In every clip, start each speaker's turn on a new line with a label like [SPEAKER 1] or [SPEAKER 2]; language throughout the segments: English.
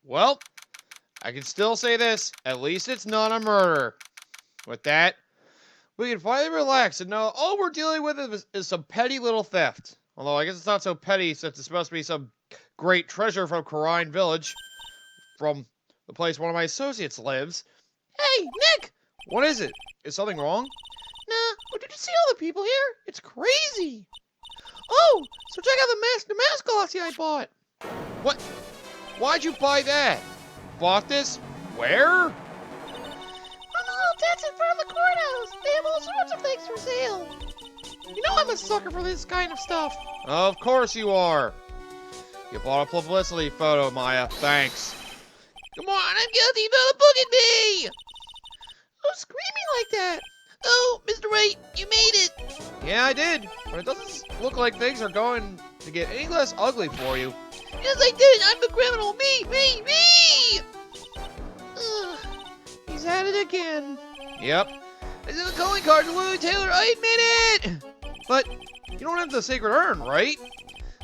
[SPEAKER 1] Well, I can still say this. At least it's not a murder. With that, we can finally relax and know all we're dealing with is some petty little theft. Although I guess it's not so petty since it's supposed to be some great treasure from Karine Village, from the place one of my associates lives. Hey, Nick! What is it? Is something wrong? Nah, but did you see all the people here? It's crazy. Oh, so check out the DeMasque glossy I bought. What? Why'd you buy that? Bought this? Where? On the little tents in front of the courthouse. They have all sorts of things for sale. You know I'm a sucker for this kind of stuff. Of course you are. You bought a publicity photo, Maya. Thanks. Come on, I'm guilty for booking me! Who's screaming like that? Oh, Mr. Wright, you made it! Yeah, I did, but it doesn't look like things are going to get any less ugly for you. Yes, I did! I'm the criminal! Me! Ugh, he's at it again. Yep. I sent a calling card to Louis Taylor, I admit it! But you don't have the sacred urn, right?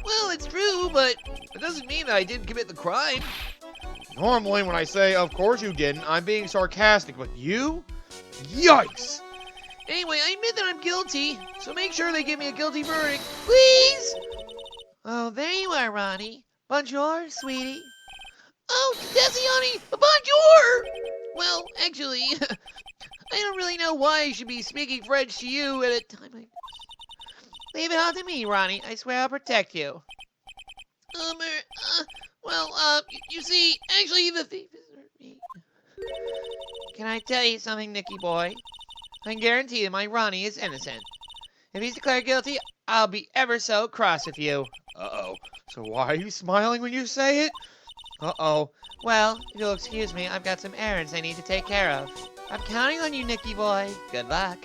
[SPEAKER 1] Well, it's true, but it doesn't mean that I didn't commit the crime. Normally, when I say, of course you didn't, I'm being sarcastic, but you? Yikes! Anyway, I admit that I'm guilty, so make sure they give me a guilty verdict, please! Oh, there you are, Ronnie. Bonjour, sweetie. Oh, Desiani, bonjour! Well, actually, I don't really know why I should be speaking French to you at a time like... Leave it all to me, Ronnie. I swear I'll protect you. You see, actually, the thief is me. Can I tell you something, Nicky boy? I can guarantee that my Ronnie is innocent. If he's declared guilty, I'll be ever so cross with you. Uh-oh. So why are you smiling when you say it? Uh-oh. Well, if you'll excuse me, I've got some errands I need to take care of. I'm counting on you, Nicky boy. Good luck.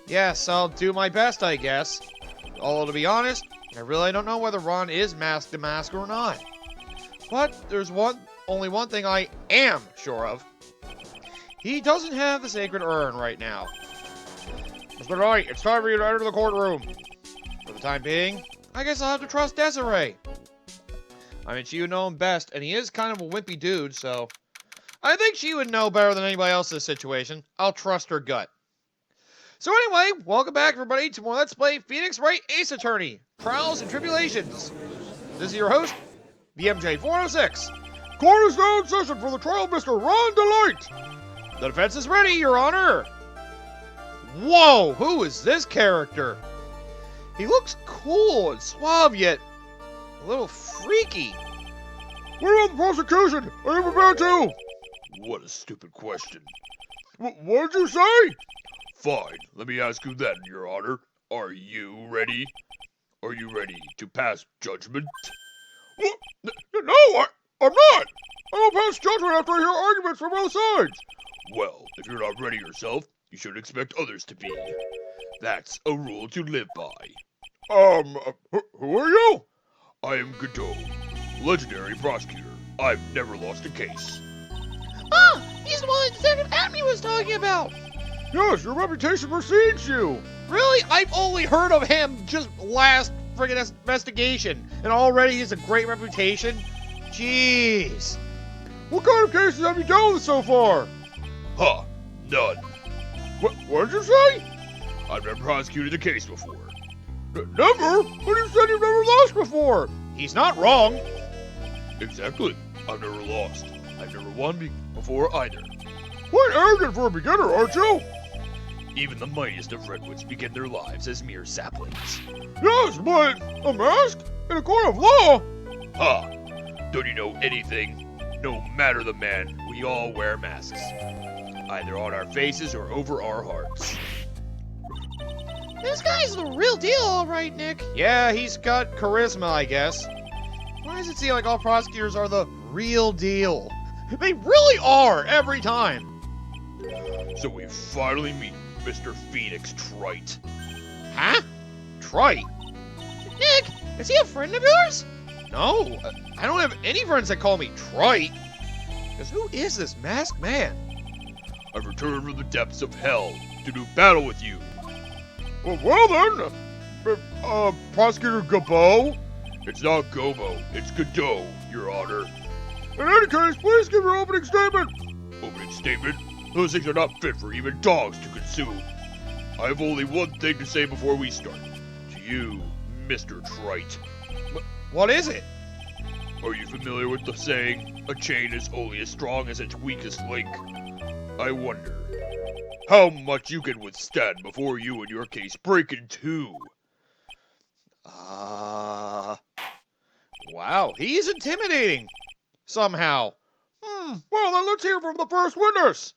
[SPEAKER 1] Yes, I'll do my best, I guess. Although, to be honest, I really don't know whether Ron is masked DeMasque or not. But there's only one thing I am sure of. He doesn't have the sacred urn right now. Mr. Knight, it's time for you to enter the courtroom. For the time being, I guess I'll have to trust Desiree. I mean, she would know him best, and he is kind of a wimpy dude, so... I think she would know better than anybody else in this situation. I'll trust her gut. So anyway, welcome back, everybody, to more Let's Play Phoenix Wright Ace Attorney, Trials and Tribulations. This is your host, BMJ406. Court is now in session for the trial of Mr. Ron Delight. The defense is ready, Your Honor. Whoa, who is this character? He looks cool and suave, yet a little freaky. What about the prosecution? Are you prepared to?
[SPEAKER 2] What a stupid question.
[SPEAKER 1] What did you say?
[SPEAKER 2] Fine, let me ask you then, Your Honor. Are you ready? Are you ready to pass judgment?
[SPEAKER 1] What? No, I'm not. I don't pass judgment after I hear arguments from both sides.
[SPEAKER 2] Well, if you're not ready yourself, you should expect others to be. That's a rule to live by.
[SPEAKER 1] Who are you?
[SPEAKER 2] I am Godot, legendary prosecutor. I've never lost a case.
[SPEAKER 1] Ah, he's the one Detective Atme was talking about. Yes, your reputation precedes you. Really? I've only heard of him just last friggin' investigation, and already he has a great reputation? Jeez. What kind of cases have you dealt with so far?
[SPEAKER 2] Huh, none.
[SPEAKER 1] What did you say?
[SPEAKER 2] I've never prosecuted a case before.
[SPEAKER 1] Never? But you said you've never lost before. He's not wrong.
[SPEAKER 2] Exactly. I've never lost. I've never won before either.
[SPEAKER 1] Quite arrogant for a beginner, aren't you?
[SPEAKER 2] Even the mightiest of redwoods begin their lives as mere saplings.
[SPEAKER 1] Yes, but a mask in a court of law?
[SPEAKER 2] Ha! Don't you know anything? No matter the man, we all wear masks. Either on our faces or over our hearts. This guy's the real deal, all right, Nick. Yeah, he's got charisma, I guess. Why does it seem like all prosecutors are the real deal?
[SPEAKER 1] They really are, every time.
[SPEAKER 2] So we finally meet Mr. Phoenix Trite.
[SPEAKER 1] Huh? Trite? Nick, is he a friend of yours? No, I don't have any friends that call me Trite. Because who is this masked man?
[SPEAKER 2] I've returned from the depths of hell to do battle with you.
[SPEAKER 1] Well then, Prosecutor Gabo?
[SPEAKER 2] It's not Gobo, it's Godot, Your Honor.
[SPEAKER 3] In any case, please give your opening statement.
[SPEAKER 2] Opening statement? Those things are not fit for even dogs to consume. I have only one thing to say before we start. To you, Mr. Trite.
[SPEAKER 1] What is it?
[SPEAKER 2] Are you familiar with the saying, a chain is only as strong as its weakest link? I wonder how much you can withstand before you and your case break in two.
[SPEAKER 1] Wow, he's intimidating. Somehow.
[SPEAKER 3] Well, then let's hear from the first witness.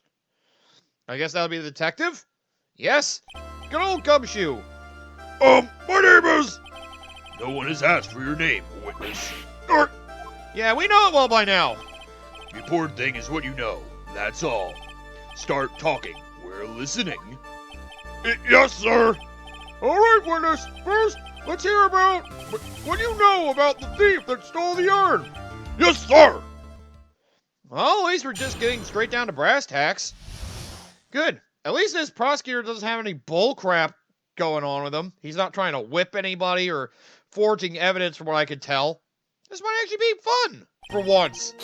[SPEAKER 1] I guess that'll be the detective? Yes? Good old Gumshoe.
[SPEAKER 3] My name is...
[SPEAKER 2] No one has asked for your name, witness.
[SPEAKER 1] Yeah, we know it well by now.
[SPEAKER 2] The important thing is what you know. That's all. Start talking. We're listening.
[SPEAKER 3] Yes, sir. All right, witness. First, let's hear about what you know about the thief that stole the urn. Yes, sir.
[SPEAKER 1] Well, at least we're just getting straight down to brass tacks. Good. At least this prosecutor doesn't have any bull crap going on with him. He's not trying to whip anybody or forging evidence from what I could tell. This might actually be fun, for once.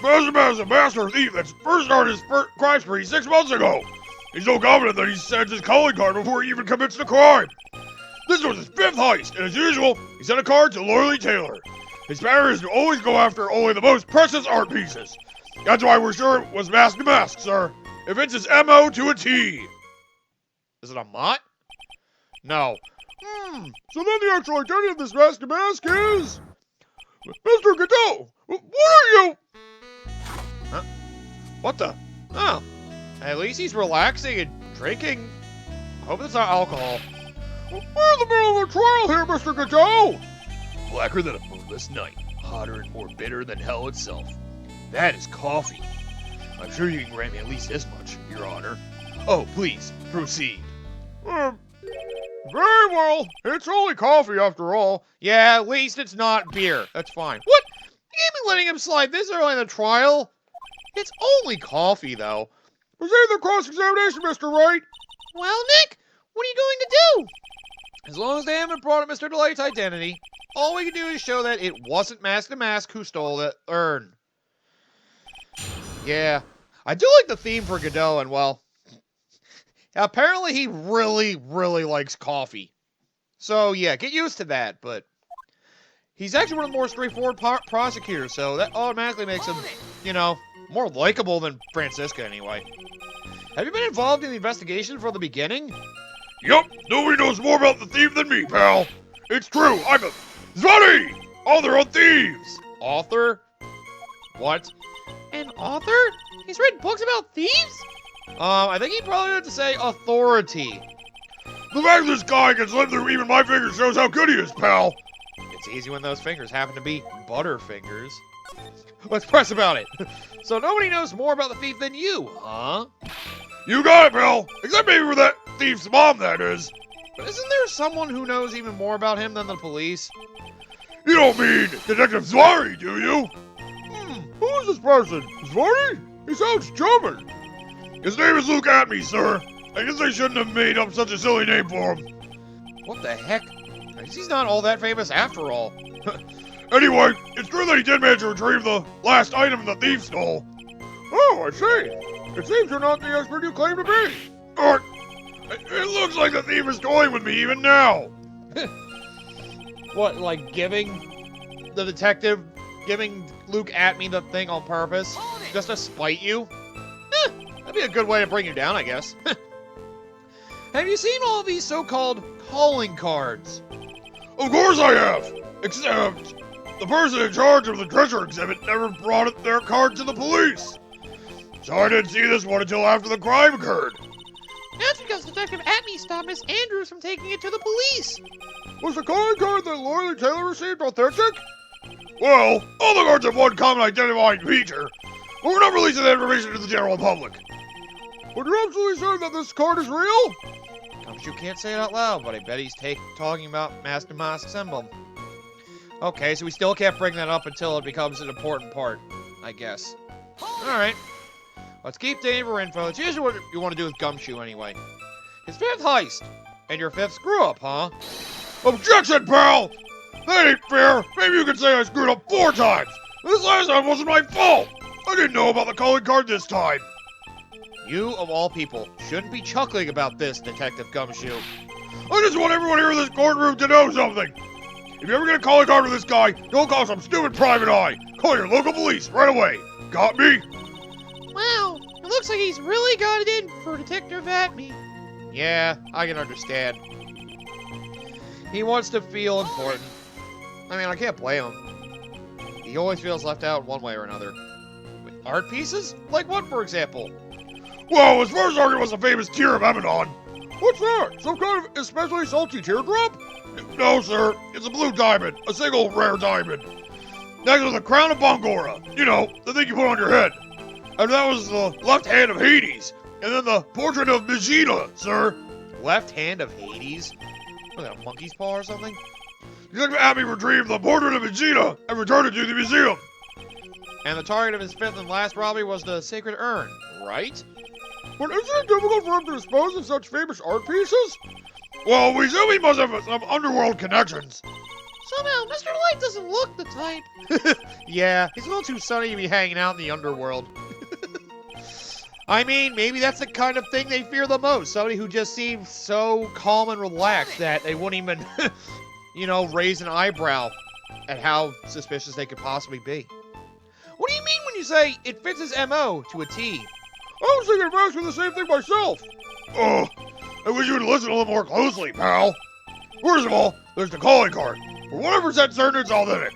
[SPEAKER 3] Master is a master thief that first started his crime spree 6 months ago. He's so confident that he sends his calling card before he even commits the crime. This was his 5th heist, and as usual, he sent a card to Lorelei Taylor. His pattern is to always go after only the most precious art pieces. That's why we're sure it was DeMasque, sir. It fits his MO to a T.
[SPEAKER 1] Is it a mott? No.
[SPEAKER 3] So then the actual identity of this DeMasque is... Mr. Godot, what are you...
[SPEAKER 1] Huh? What the? Oh. At least he's relaxing and drinking. Hope it's not alcohol.
[SPEAKER 3] We're in the middle of a trial here, Mr. Godot.
[SPEAKER 2] Blacker than a moonless night, hotter and more bitter than hell itself. That is coffee. I'm sure you can grant me at least this much, Your Honor. Oh, please, proceed.
[SPEAKER 3] Very well. It's only coffee after all.
[SPEAKER 1] Yeah, at least it's not beer. That's fine. What? You can't be letting him slide this early in the trial. It's only coffee, though.
[SPEAKER 3] Proceed the cross-examination, Mr. Wright.
[SPEAKER 1] Well, Nick, what are you going to do? As long as they haven't brought up Mr. Delight's identity, all we can do is show that it wasn't DeMasque who stole the urn. Yeah, I do like the theme for Godot, and well, apparently he really, really likes coffee. So yeah, get used to that, but he's actually one of the more straightforward prosecutors, so that automatically makes him, you know, more likable than Francisca anyway. Have you been involved in the investigation from the beginning?
[SPEAKER 3] Yup, nobody knows more about the thief than me, pal. It's true, I'm a Zvani, author on thieves.
[SPEAKER 1] Author? What? An author? He's written books about thieves? I think he probably meant to say authority.
[SPEAKER 3] The fact this guy can slip through even my fingers shows how good he is, pal.
[SPEAKER 1] It's easy when those fingers happen to be butterfingers. Let's press about it. So nobody knows more about the thief than you, huh?
[SPEAKER 3] You got it, pal. Except maybe for that thief's mom, that is.
[SPEAKER 1] But isn't there someone who knows even more about him than the police?
[SPEAKER 3] You don't mean Detective Zwari, do you? Who is this person? Zwari? He sounds German. His name is Luke Atme, sir. I guess I shouldn't have made up such a silly name for him.
[SPEAKER 1] What the heck? I guess he's not all that famous after all.
[SPEAKER 3] Anyway, it's true that he did manage to retrieve the last item the thief stole. Oh, I see. It seems you're not the expert you claim to be. It looks like the thief is toying with me even now.
[SPEAKER 1] What, like giving the detective, giving Luke Atme the thing on purpose? Just to spite you? That'd be a good way to bring you down, I guess. Have you seen all these so-called calling cards?
[SPEAKER 3] Of course I have. Except, the person in charge of the treasure exhibit never brought their card to the police. So I didn't see this one until after the crime occurred.
[SPEAKER 1] That's because Detective Atme stopped Miss Andrews from taking it to the police.
[SPEAKER 3] Was the calling card that Lorelei Taylor received authentic? Well, all the cards have one common identifying feature, but we're not releasing that information to the general public. But you're absolutely certain that this card is real?
[SPEAKER 1] You can't say it out loud, but I bet he's talking about Master DeMasque's emblem. Okay, so we still can't bring that up until it becomes an important part, I guess. Alright. Let's keep digging for info. It's usually what you want to do with Gumshoe anyway. His 5th heist. And your 5th screw-up, huh?
[SPEAKER 3] Objection, pal! That ain't fair! Maybe you could say I screwed up 4 times! This last time wasn't my fault! I didn't know about the calling card this time!
[SPEAKER 1] You, of all people, shouldn't be chuckling about this, Detective Gumshoe.
[SPEAKER 3] I just want everyone here in this courtroom to know something! If you ever get a calling card with this guy, don't call some stupid private eye! Call your local police right away! Got me?
[SPEAKER 4] Wow, it looks like he's really got it in for Detective Atme.
[SPEAKER 1] Yeah, I can understand. He wants to feel important. I mean, I can't blame him. He always feels left out one way or another. With art pieces? Like what, for example?
[SPEAKER 3] Well, his first target was the famous Tear of Abaddon. What's that? Some kind of especially salty teardrop? No, sir. It's a blue diamond. A single rare diamond. Next was the crown of Bongora. You know, the thing you put on your head. And that was the left hand of Hades. And then the portrait of Vegeta, sir.
[SPEAKER 1] Left hand of Hades? Was that a monkey's paw or something?
[SPEAKER 3] Detective Abby retrieved the portrait of Vegeta and returned it to the museum.
[SPEAKER 1] And the target of his fifth and last robbery was the sacred urn, right?
[SPEAKER 3] But isn't it difficult for him to dispose of such famous art pieces? Well, we assume he must have some underworld connections.
[SPEAKER 4] Somehow, Mr. Light doesn't look the type.
[SPEAKER 1] Yeah, he's a little too sunny to be hanging out in the underworld. I mean, maybe that's the kind of thing they fear the most. Somebody who just seems so calm and relaxed that they wouldn't even, you know, raise an eyebrow at how suspicious they could possibly be. What do you mean when you say it fits his MO to a T?
[SPEAKER 3] I was thinking of asking the same thing myself. Oh, I wish you would listen a little more closely, pal. First of all, there's the calling card. For 100% certain it's authentic.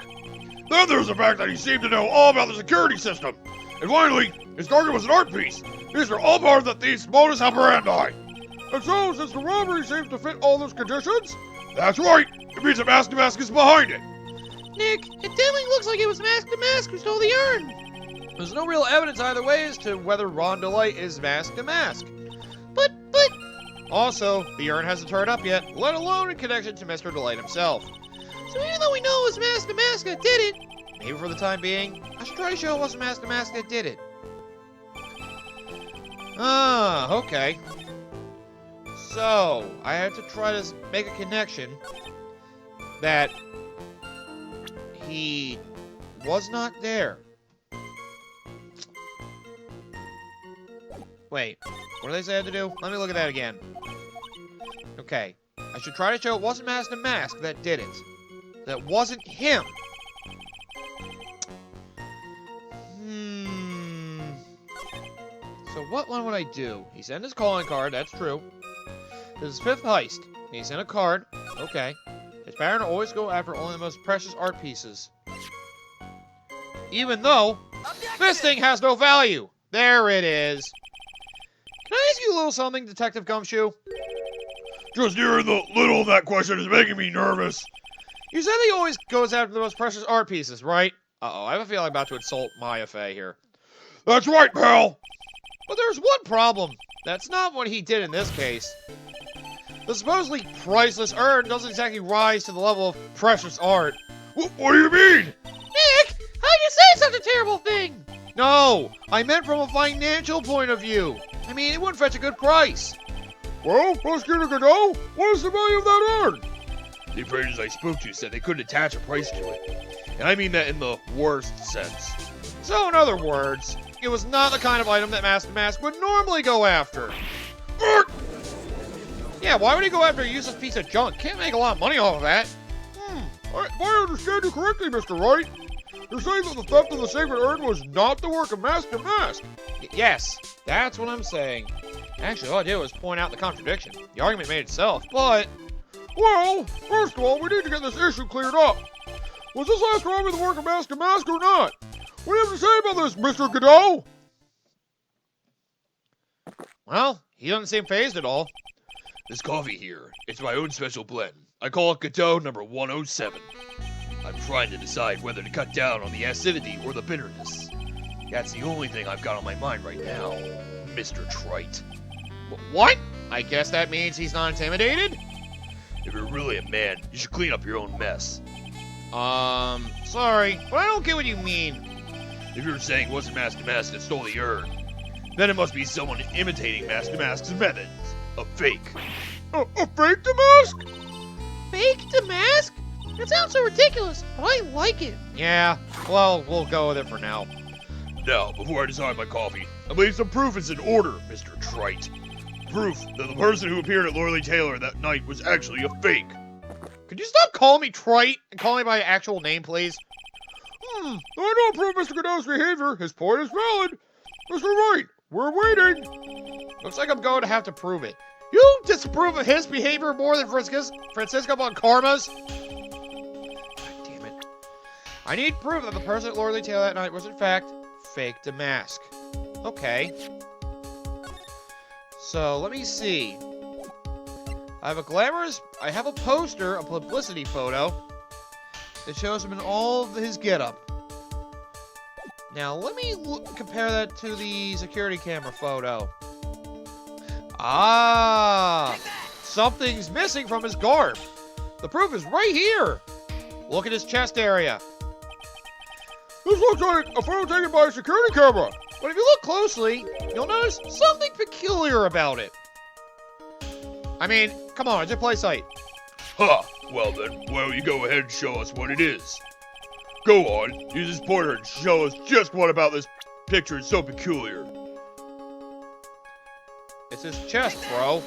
[SPEAKER 3] Then there's the fact that he seemed to know all about the security system. And finally, his target was an art piece. These are all part of the thief's modus operandi. And so, since the robbery seems to fit all those conditions, that's right. It means that DeMasque is behind it.
[SPEAKER 4] Nick, it definitely looks like it was DeMasque who stole the urn.
[SPEAKER 1] There's no real evidence either way as to whether Ron DeLite is DeMasque.
[SPEAKER 4] But,
[SPEAKER 1] Also, the urn hasn't turned up yet, let alone in connection to Mr. DeLite himself.
[SPEAKER 4] so even though we know it was DeMasque that did it,
[SPEAKER 1] Maybe for the time being, I should try to show it wasn't DeMasque that did it. Okay. So, I had to try to make a connection that he was not there. Wait, what did they say I had to do? Let me look at that again. Okay, I should try to show it wasn't DeMasque that did it. That wasn't him. So what one would I do? He sent his calling card, that's true. This is fifth heist. He sent a card, okay. His pattern to always go after only the most precious art pieces. Even though this thing has no value. There it is. Can I ask you a little something, Detective Gumshoe?
[SPEAKER 3] Just hearing the little of that question is making me nervous.
[SPEAKER 1] You said he always goes after the most precious art pieces, right? Uh-oh, I have a feeling I'm about to insult Maya Fey here.
[SPEAKER 3] That's right, pal.
[SPEAKER 1] But there's one problem. That's not what he did in this case. The supposedly priceless urn doesn't exactly rise to the level of precious art.
[SPEAKER 3] What do you mean?
[SPEAKER 4] Nick, how'd you say such a terrible thing?
[SPEAKER 1] No, I meant from a financial point of view. I mean, it wouldn't fetch a good price.
[SPEAKER 3] Well, Prosecutor Godot, what is the value of that urn?
[SPEAKER 2] The appraisers I spoke to said they couldn't attach a price to it. And I mean that in the worst sense.
[SPEAKER 1] So in other words, it was not the kind of item that DeMasque would normally go after. Yeah, why would he go after a useless piece of junk? Can't make a lot of money off of that.
[SPEAKER 3] If I understand you correctly, Mr. Wright, you're saying that the theft of the sacred urn was not the work of DeMasque?
[SPEAKER 1] Yes, that's what I'm saying. Actually, all I did was point out the contradiction. The argument made itself, but...
[SPEAKER 3] Well, first of all, we need to get this issue cleared up. Was this last robbery the work of DeMasque or not? What do you have to say about this, Mr. Godot?
[SPEAKER 1] Well, he doesn't seem fazed at all.
[SPEAKER 2] This coffee here, it's my own special blend. I call it Godot number 107. I'm trying to decide whether to cut down on the acidity or the bitterness. That's the only thing I've got on my mind right now, Mr. Trite.
[SPEAKER 1] What? I guess that means he's not intimidated?
[SPEAKER 2] If you're really a man, you should clean up your own mess.
[SPEAKER 1] Sorry, but I don't get what you mean.
[SPEAKER 2] If you're saying it wasn't DeMasque that stole the urn, then it must be someone imitating DeMasque's methods. A fake.
[SPEAKER 3] A fake DeMasque?
[SPEAKER 4] Fake DeMasque? It sounds so ridiculous, but I like it.
[SPEAKER 1] Yeah, well, we'll go with it for now.
[SPEAKER 2] Now, before I decide my coffee, I believe some proof is in order, Mr. Trite. Proof that the person who appeared at Lorley Taylor that night was actually a fake.
[SPEAKER 1] Could you stop calling me trite and call me by actual name, please?
[SPEAKER 3] I don't approve Mr. Godot's behavior. His point is valid. Mr. Wright, we're waiting.
[SPEAKER 1] Looks like I'm going to have to prove it. You disapprove of his behavior more than Francisco Bonkarma's? God damn it. I need proof that the person at Lorley Taylor that night was in fact fake DeMasque. Okay. So, let me see. I have a poster, a publicity photo, that shows him in all of his getup. Now, let me compare that to the security camera photo. Ah! Something's missing from his garb. The proof is right here. Look at his chest area.
[SPEAKER 3] This looks like a photo taken by a security camera.
[SPEAKER 1] But if you look closely, you'll notice something peculiar about it. I mean, come on, it's a play site.
[SPEAKER 2] Huh, well then, why don't you go ahead and show us what it is? Go on, use this pointer and show us just what about this picture is so peculiar.
[SPEAKER 1] It's his chest, bro.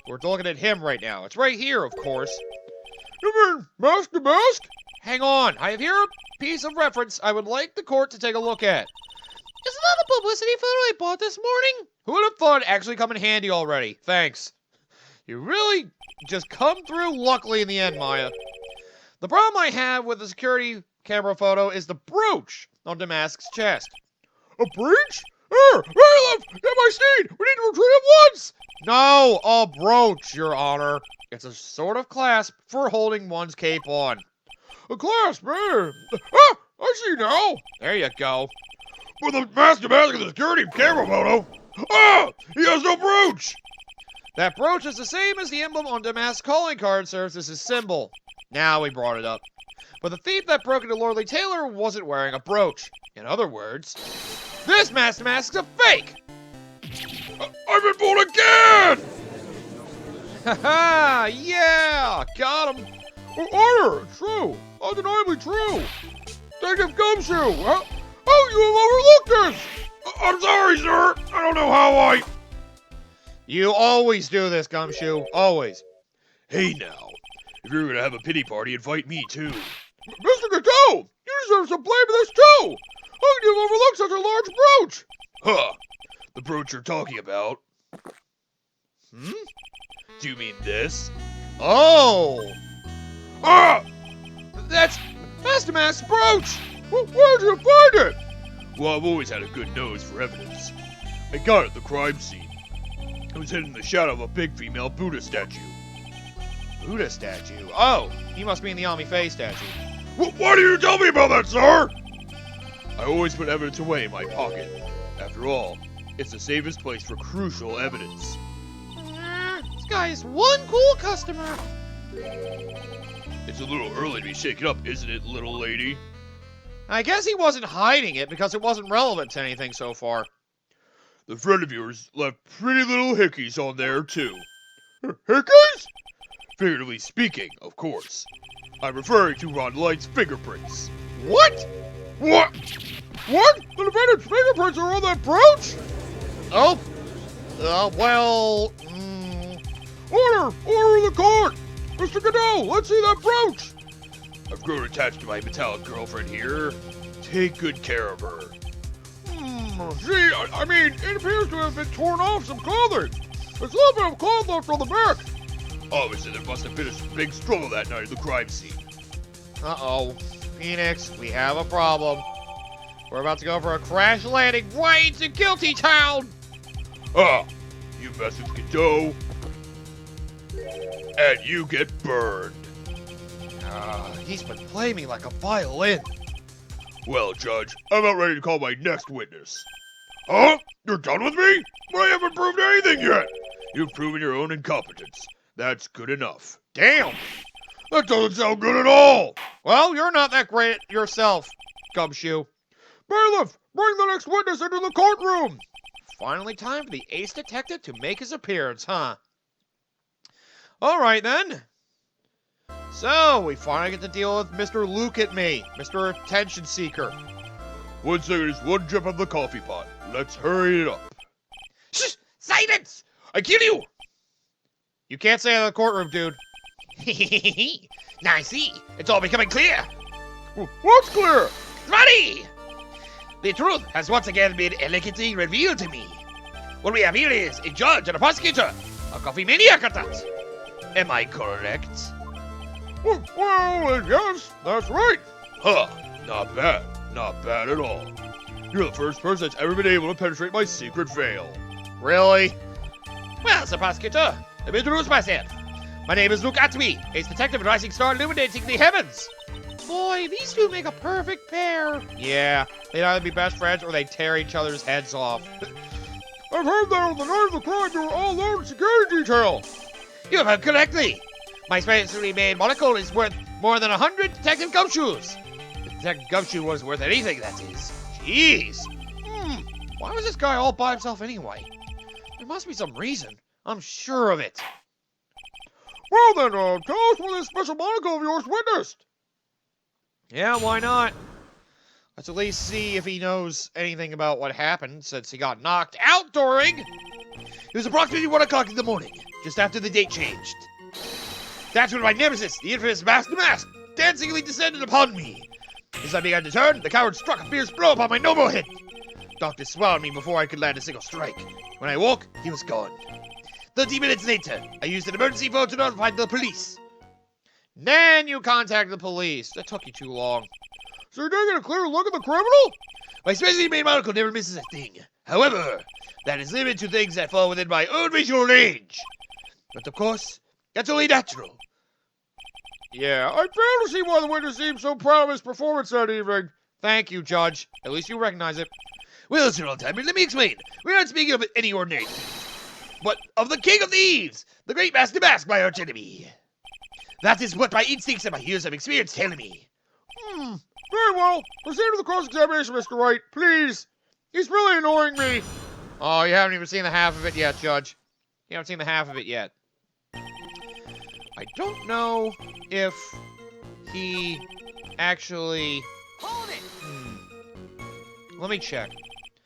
[SPEAKER 1] We're looking at him right now. It's right here, of course.
[SPEAKER 3] You mean mask to mask?
[SPEAKER 1] Hang on, I have here a piece of reference I would like the court to take a look at.
[SPEAKER 4] Isn't that the publicity photo I bought this morning?
[SPEAKER 1] Who would have thought it'd actually come in handy already? Thanks. You really just come through luckily in the end, Maya. The problem I have with the security camera photo is the brooch on DeMasque's chest.
[SPEAKER 3] A breach? Here, left, get my steed. We need to retreat at once.
[SPEAKER 1] No, a brooch, Your Honor. It's a sort of clasp for holding one's cape on.
[SPEAKER 3] A clasp, man. Ah, I see now.
[SPEAKER 1] There you go.
[SPEAKER 3] For the mask to mask of the security camera photo. Ah, he has no brooch.
[SPEAKER 1] That brooch is the same as the emblem on DeMasque's calling card serves as his symbol. Now we brought it up. But the thief that broke into Lorley Taylor wasn't wearing a brooch. In other words, this mask's a fake!
[SPEAKER 3] I've been fooled again!
[SPEAKER 1] Haha, yeah! Got him!
[SPEAKER 3] Honor, it's true. Undeniably true. Detective Gumshoe, how you have overlooked this? I'm sorry, sir. I don't know how I...
[SPEAKER 1] You always do this, Gumshoe. Always.
[SPEAKER 2] Hey now, if you're gonna have a pity party, invite me too.
[SPEAKER 3] Mr. Godot, you deserve some blame for this too. How can you have overlooked such a large brooch?
[SPEAKER 2] Huh, the brooch you're talking about.
[SPEAKER 1] Hmm?
[SPEAKER 2] Do you mean this?
[SPEAKER 1] Oh!
[SPEAKER 3] Ah!
[SPEAKER 1] That's DeMasque's brooch!
[SPEAKER 3] Where'd you find it?
[SPEAKER 2] Well, I've always had a good nose for evidence. I got it at the crime scene. It was hidden in the shadow of a big female Buddha statue.
[SPEAKER 1] Buddha statue? Oh, he must mean the Ami Faye statue.
[SPEAKER 3] Why do you tell me about that, sir?
[SPEAKER 2] I always put evidence away in my pocket. After all, it's the safest place for crucial evidence.
[SPEAKER 4] This guy is one cool customer.
[SPEAKER 2] It's a little early to be shaken up, isn't it, little lady?
[SPEAKER 1] I guess he wasn't hiding it because it wasn't relevant to anything so far.
[SPEAKER 2] The friend of yours left pretty little hickeys on there, too.
[SPEAKER 3] Hickeys?
[SPEAKER 2] Figuratively speaking, of course. I'm referring to Ron Light's fingerprints.
[SPEAKER 1] What?
[SPEAKER 3] What? What? The defendant's fingerprints are on that brooch?
[SPEAKER 1] Oh. Well...
[SPEAKER 3] Order in the court! Mr. Godot, let's see that brooch!
[SPEAKER 2] I've grown attached to my metallic girlfriend here. Take good care of her.
[SPEAKER 3] See, I mean, it appears to have been torn off some clothing. There's a little bit of cloth left on the back.
[SPEAKER 2] Obviously, there must have been a big struggle that night at the crime scene.
[SPEAKER 1] Uh-oh. Phoenix, we have a problem. We're about to go for a crash landing right into Guilty Town!
[SPEAKER 2] Ah, you mess with Godot, and you get burned.
[SPEAKER 1] He's been playing me like a violin.
[SPEAKER 2] Well, Judge, I'm about ready to call my next witness.
[SPEAKER 3] Huh? You're done with me? But I haven't proved anything yet.
[SPEAKER 2] You've proven your own incompetence. That's good enough.
[SPEAKER 1] Damn!
[SPEAKER 3] That doesn't sound good at all.
[SPEAKER 1] Well, you're not that great yourself, Gumshoe.
[SPEAKER 3] Bailiff, bring the next witness into the courtroom.
[SPEAKER 1] Finally time for the ace detective to make his appearance, huh? All right, then. So, we finally get to deal with Mr. Look at Me, Mr. Attention Seeker.
[SPEAKER 2] 1 second, it's 1 drip of the coffee pot. Let's hurry it up.
[SPEAKER 3] Shh! Silence! I kill you!
[SPEAKER 1] You can't say that in the courtroom, dude.
[SPEAKER 3] Now I see. It's all becoming clear.
[SPEAKER 2] What's clear?
[SPEAKER 3] Ready! The truth has once again been elegantly revealed to me. What we have here is a judge and a prosecutor. A coffee maniac at that. Am I correct?
[SPEAKER 2] Well, yes, that's right. Huh, not bad. Not bad at all. You're the first person that's ever been able to penetrate my secret veil.
[SPEAKER 1] Really?
[SPEAKER 3] Well, Sir Prosecutor, let me introduce myself. My name is Luke Atwee, a detective and rising star illuminating the heavens.
[SPEAKER 4] Boy, these two make a perfect pair.
[SPEAKER 1] Yeah, they'd either be best friends or they'd tear each other's heads off.
[SPEAKER 2] I've heard that on the night of the crime you were all alone in security detail.
[SPEAKER 3] You have heard correctly. My specially made monocle is worth more than 100 detective gumshoes. The detective gumshoe was worth anything, that is. Jeez.
[SPEAKER 1] Why was this guy all by himself anyway? There must be some reason. I'm sure of it.
[SPEAKER 2] Well then, tell us what this special monocle of yours witnessed.
[SPEAKER 1] Yeah, why not? Let's at least see if he knows anything about what happened since he got knocked out during...
[SPEAKER 3] It was approximately 1 o'clock in the morning, just after the date changed. That's when my nemesis, the infamous Master DeMasque, dancingly descended upon me. As I began to turn, the coward struck a fierce blow upon my noble head. Doctor swallowed me before I could land a single strike. When I woke, he was gone. 30 minutes later, I used an emergency phone to notify the police.
[SPEAKER 1] Then you contacted the police. That took you too long.
[SPEAKER 2] So you didn't get a clear look at the criminal?
[SPEAKER 3] My specially made monocle never misses a thing. However, that is limited to things that fall within my own visual range. But of course, that's only natural.
[SPEAKER 2] Yeah, I fail to see why the witness seemed so proud of his performance that evening.
[SPEAKER 1] Thank you, Judge. At least you recognize it.
[SPEAKER 3] Well, Sir Oldtimer, let me explain. We're not speaking of any ordinary thief, but of the King of Thieves, the great Master DeMasque, my arch enemy. That is what my instincts and my years of experience tell me.
[SPEAKER 2] Very well. Proceed with the cross-examination, Mr. Wright, please. He's really annoying me.
[SPEAKER 1] Oh, you haven't even seen the half of it yet, Judge. You haven't seen the half of it yet. I don't know if he actually...
[SPEAKER 3] Hold it!
[SPEAKER 1] Let me check.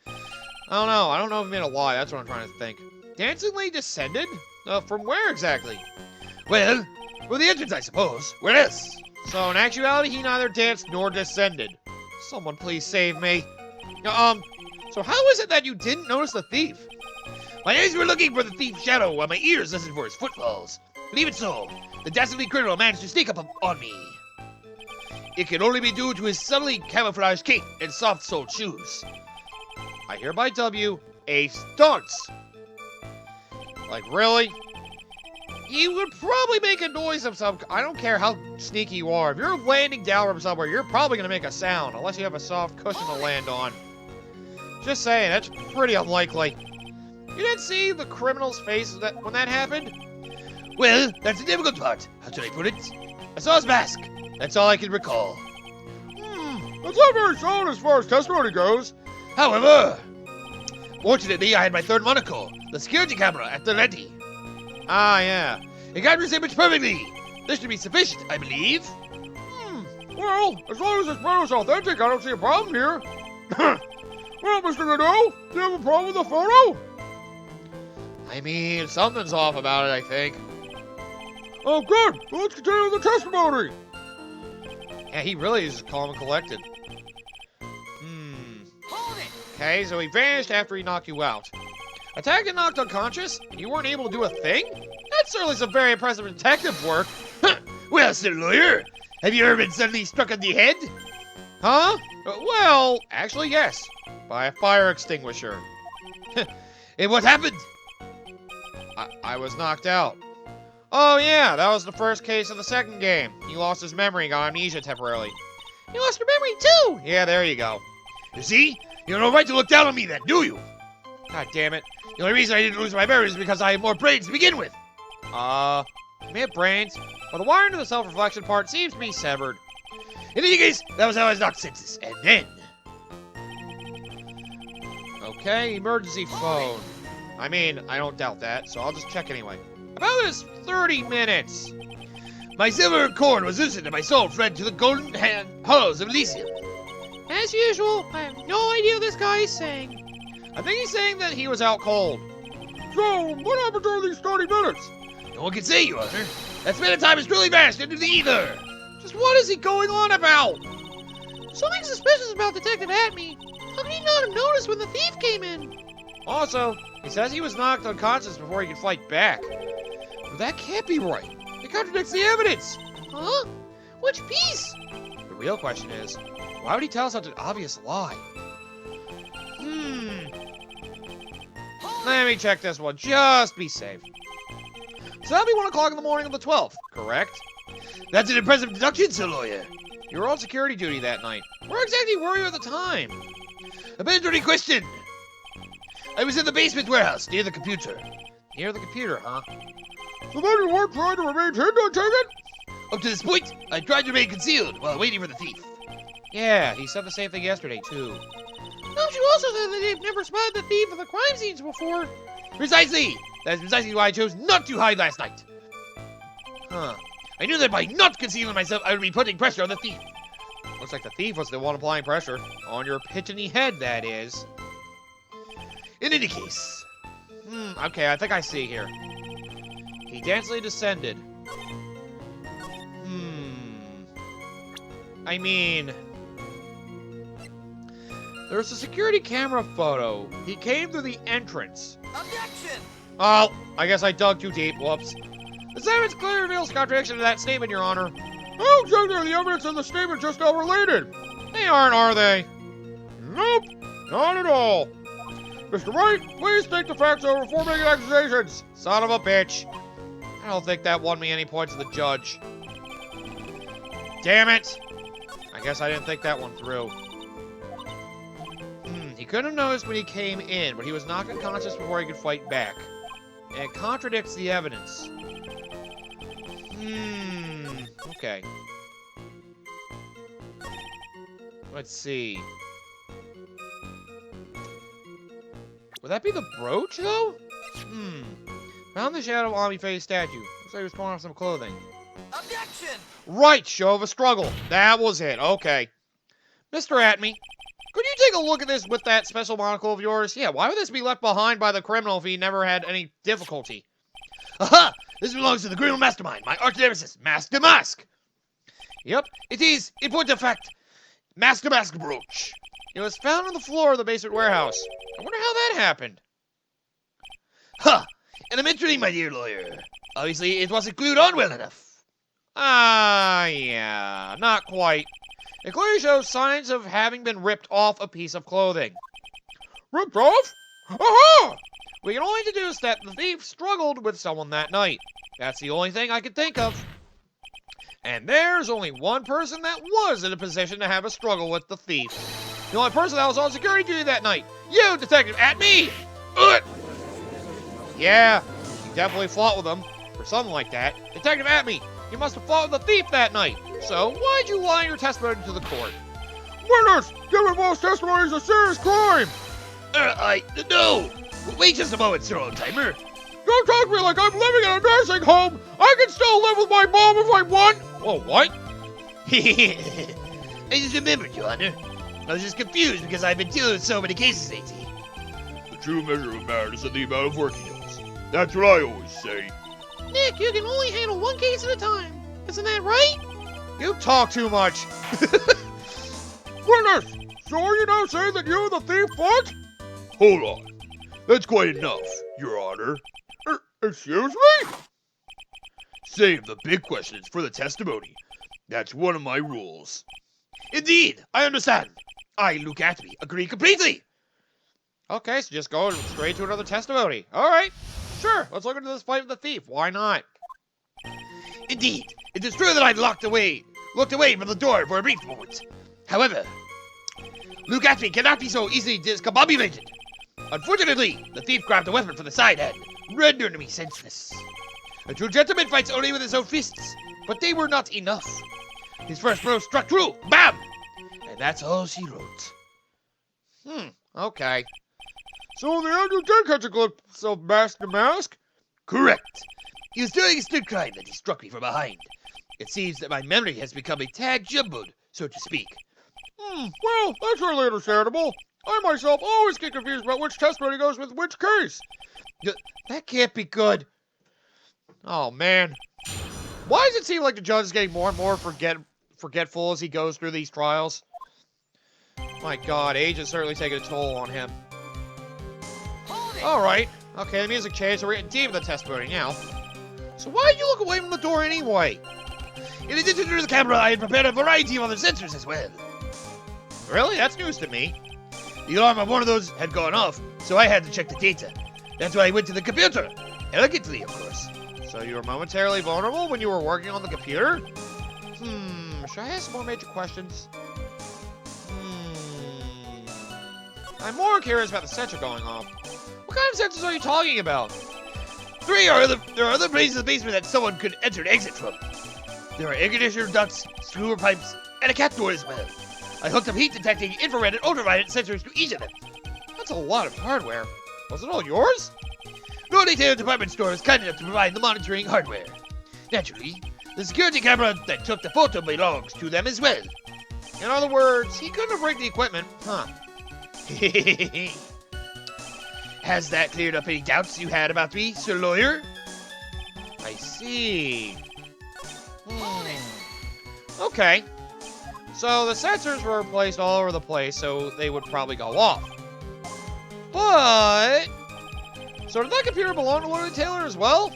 [SPEAKER 1] I don't know. I don't know if he made a lie. That's what I'm trying to think. Dancingly descended? From where exactly?
[SPEAKER 3] Well, the entrance, I suppose. Where else?
[SPEAKER 1] So in actuality, he neither danced nor descended. Someone please save me. So how is it that you didn't notice the thief?
[SPEAKER 3] My eyes were looking for the thief's shadow while my ears listened for his footfalls. But even so, the dastardly criminal managed to sneak up on me. It can only be due to his subtly camouflaged cape and soft-soled shoes.
[SPEAKER 1] I hereby W a stunts. Like, really? You would probably make a noise of some... I don't care how sneaky you are. If you're landing down from somewhere, you're probably going to make a sound. Unless you have a soft cushion to land on. Just saying, that's pretty unlikely. You didn't see the criminal's face when that happened?
[SPEAKER 3] Well, that's the difficult part. How should I put it? I saw his mask. That's all I can recall.
[SPEAKER 2] That's not very solid as far as testimony goes.
[SPEAKER 3] However, fortunately, I had my third monocle, the security camera at the ready.
[SPEAKER 1] Ah, yeah.
[SPEAKER 3] It captures the image perfectly. This should be sufficient, I believe.
[SPEAKER 2] Well, as long as this photo's authentic, I don't see a problem here. Well, Mr. Godot, do you have a problem with the photo?
[SPEAKER 1] I mean, something's off about it, I think.
[SPEAKER 2] Oh, good. Well, let's continue with the testimony.
[SPEAKER 1] Yeah, he really is calm and collected. Okay, so he vanished after he knocked you out. Attacked and knocked unconscious? You weren't able to do a thing? That's certainly some very impressive detective work.
[SPEAKER 3] Well, Sir Lawyer, have you ever been suddenly struck on the head?
[SPEAKER 1] Huh? Well, actually, yes. By a fire extinguisher.
[SPEAKER 3] And what happened?
[SPEAKER 1] I was knocked out. Oh, yeah, that was the first case of the second game. He lost his memory and got amnesia temporarily.
[SPEAKER 4] You lost your memory too.
[SPEAKER 1] Yeah, there you go.
[SPEAKER 3] You see? You have no right to look down on me then, do you?
[SPEAKER 1] God damn it.
[SPEAKER 3] The only reason I didn't lose my memory is because I have more brains to begin with.
[SPEAKER 1] You may have brains, but the wiring to the self-reflection part seems to be severed.
[SPEAKER 3] In any case, that was how I was knocked senseless. And then...
[SPEAKER 1] Okay, emergency phone. I mean, I don't doubt that, so I'll just check anyway. About this 30 minutes.
[SPEAKER 2] My silver cord was loosened and my soul fled to the golden halls of Elysium.
[SPEAKER 4] As usual, I have no idea what this guy is saying.
[SPEAKER 1] I think he's saying that he was out cold.
[SPEAKER 3] So, what happened during these 30 minutes?
[SPEAKER 2] No one can say, Your Honor. That span of time is truly vanished into the ether.
[SPEAKER 1] Just what is he going on about?
[SPEAKER 4] Something suspicious about Detective Atme. How could he not have noticed when the thief came in?
[SPEAKER 1] Also, he says he was knocked unconscious before he could fight back. But that can't be right. It contradicts the evidence.
[SPEAKER 4] Huh? Which piece?
[SPEAKER 1] The real question is, why would he tell such an obvious lie? Let me check this one, just be safe. So that'll be 1 o'clock in the morning of the 12th, correct?
[SPEAKER 2] That's an impressive deduction, Sir Lawyer.
[SPEAKER 1] You were on security duty that night. Where exactly were you at the time?
[SPEAKER 2] A mandatory question. I was in the basement warehouse near the computer.
[SPEAKER 1] Near the computer, huh?
[SPEAKER 3] So then you weren't trying to remain hidden, I take it?
[SPEAKER 2] Up to this point, I tried to remain concealed while waiting for the thief.
[SPEAKER 1] Yeah, he said the same thing yesterday, too.
[SPEAKER 4] Don't you also say that they've never spotted the thief at the crime scenes before?
[SPEAKER 2] Precisely! That is precisely why I chose not to hide last night.
[SPEAKER 1] Huh.
[SPEAKER 2] I knew that by not concealing myself, I would be putting pressure on the thief.
[SPEAKER 1] Looks like the thief was the one applying pressure. On your pitchiny head, that is.
[SPEAKER 2] In any case,
[SPEAKER 1] Okay, I think I see here. He densely descended. I mean... There's a security camera photo. He came through the entrance.
[SPEAKER 5] Objection!
[SPEAKER 1] Oh, I guess I dug too deep. Whoops. The evidence clearly reveals contradiction to that statement, Your Honor.
[SPEAKER 3] How exactly are the evidence and the statement just now related?
[SPEAKER 1] They aren't, are they?
[SPEAKER 3] Nope, not at all. Mr. Wright, please think the facts over before making accusations.
[SPEAKER 1] Son of a bitch. I don't think that won me any points to the judge. Damn it! I guess I didn't think that one through. He couldn't have noticed when he came in, but he was knocked unconscious before he could fight back. And it contradicts the evidence. Okay. Let's see. Would that be the brooch, though? Found the shadow of Ami Faye's statue. Looks like he was pulling off some clothing.
[SPEAKER 5] Objection!
[SPEAKER 1] Right, show of a struggle. That was it. Okay. Mr. Atme, could you take a look at this with that special monocle of yours? Yeah, why would this be left behind by the criminal if he never had any difficulty?
[SPEAKER 2] aha! This belongs to the criminal mastermind, my arch nemesis, DeMasque.
[SPEAKER 1] Yep,
[SPEAKER 2] It is, in point of fact, DeMasque brooch.
[SPEAKER 1] it was found on the floor of the basement warehouse. I wonder how that happened.
[SPEAKER 2] Ha! Elementary, my dear lawyer. Obviously, it wasn't glued on well enough.
[SPEAKER 1] Yeah, not quite. It clearly shows signs of having been ripped off a piece of clothing.
[SPEAKER 3] Ripped off? Aha!
[SPEAKER 1] We can only deduce that the thief struggled with someone that night. That's the only thing I could think of. And there's only one person that was in a position to have a struggle with the thief. The only person that was on security duty that night. You, Detective Atme! Yeah, you definitely fought with him, or something like that. Detective Atme, you must have fought with the thief that night. So, why'd you lie in your testimony to the court?
[SPEAKER 3] Witness, giving false testimony is a serious crime.
[SPEAKER 2] No! Wait just a moment, Sir Old-Timer.
[SPEAKER 3] Don't talk to me like I'm living in a nursing home. I can still live with my mom if I want.
[SPEAKER 1] Whoa, what?
[SPEAKER 2] I just remembered, Your Honor. I was just confused because I've been dealing with so many cases lately.
[SPEAKER 3] The true measure of a man is the amount of work he does. That's what I always say.
[SPEAKER 4] Nick, you can only handle one case at a time. Isn't that right?
[SPEAKER 1] You talk too much.
[SPEAKER 3] Witness, so are you now saying that you and the thief fought?
[SPEAKER 2] Hold on. That's quite enough, Your Honor.
[SPEAKER 3] Excuse me?
[SPEAKER 2] Save the big questions for the testimony. That's one of my rules. Indeed, I understand. I, Luke Atme, agree completely.
[SPEAKER 1] Okay, so just go straight to another testimony. All right, sure. Let's look into this fight with the thief. Why not?
[SPEAKER 2] Indeed, it is true that I looked away from the door for a brief moment. However, Luke Atme cannot be so easily discombobulated. Unfortunately, the thief grabbed a weapon from the side and rendered me senseless. A true gentleman fights only with his own fists, but they were not enough. His first blow struck true, bam! And that's all she wrote.
[SPEAKER 1] Okay.
[SPEAKER 3] So in the end you did catch a glimpse of DeMasque?
[SPEAKER 2] Correct. He was doing a stupid crime that he struck me from behind.
[SPEAKER 1] It seems that my memory has become a tad jumbled, so to speak.
[SPEAKER 3] Well, that's really understandable. I myself always get confused about which testimony goes with which case.
[SPEAKER 1] That can't be good. Oh, man. Why does it seem like the judge is getting more and more forgetful as he goes through these trials? My God, age is certainly taking a toll on him.
[SPEAKER 5] Hold it.
[SPEAKER 1] Alright. Okay, the music changed, so we're getting deep in the testimony now. So why did you look away from the door anyway?
[SPEAKER 2] In addition to the camera, I had prepared a variety of other sensors as well.
[SPEAKER 1] Really? That's news to me.
[SPEAKER 2] The alarm on one of those had gone off, so I had to check the data. That's why I went to the computer. Elegantly, of course.
[SPEAKER 1] So you were momentarily vulnerable when you were working on the computer? Should I ask some more major questions? I'm more curious about the sensor going off. What kind of sensors are you talking about?
[SPEAKER 2] There are other places in the basement that someone could enter and exit from. There are air conditioner ducts, sewer pipes, and a cat door as well. I hooked up heat detecting, infrared, and ultraviolet sensors to each of them.
[SPEAKER 1] That's a lot of hardware. Was it all yours?
[SPEAKER 2] No detailed department store is kind enough to provide the monitoring hardware. Naturally, the security camera that took the photo belongs to them as well.
[SPEAKER 1] In other words, he couldn't have rigged the equipment, huh?
[SPEAKER 2] Has that cleared up any doubts you had about me, Sir Lawyer?
[SPEAKER 1] I see. Okay. So the sensors were placed all over the place, so they would probably go off. But... So did that computer belong to Lord Taylor as well?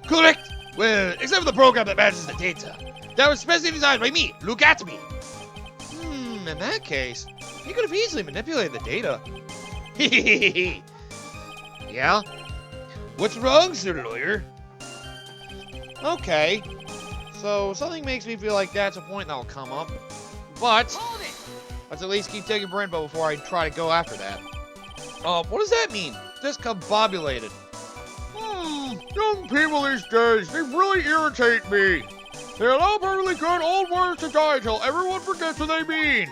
[SPEAKER 2] Correct! Well, except for the program that manages the data. That was specially designed by me. Look at me.
[SPEAKER 1] In that case, he could have easily manipulated the data. Yeah?
[SPEAKER 2] What's wrong, Sir Lawyer?
[SPEAKER 1] Okay. So something makes me feel like that's a point that'll come up. But
[SPEAKER 5] Hold it.
[SPEAKER 1] let's at least keep taking Brent before I try to go after that. What does that mean? Discombobulated.
[SPEAKER 3] Young people these days, they really irritate me. They allow perfectly good old words to die till everyone forgets what they mean.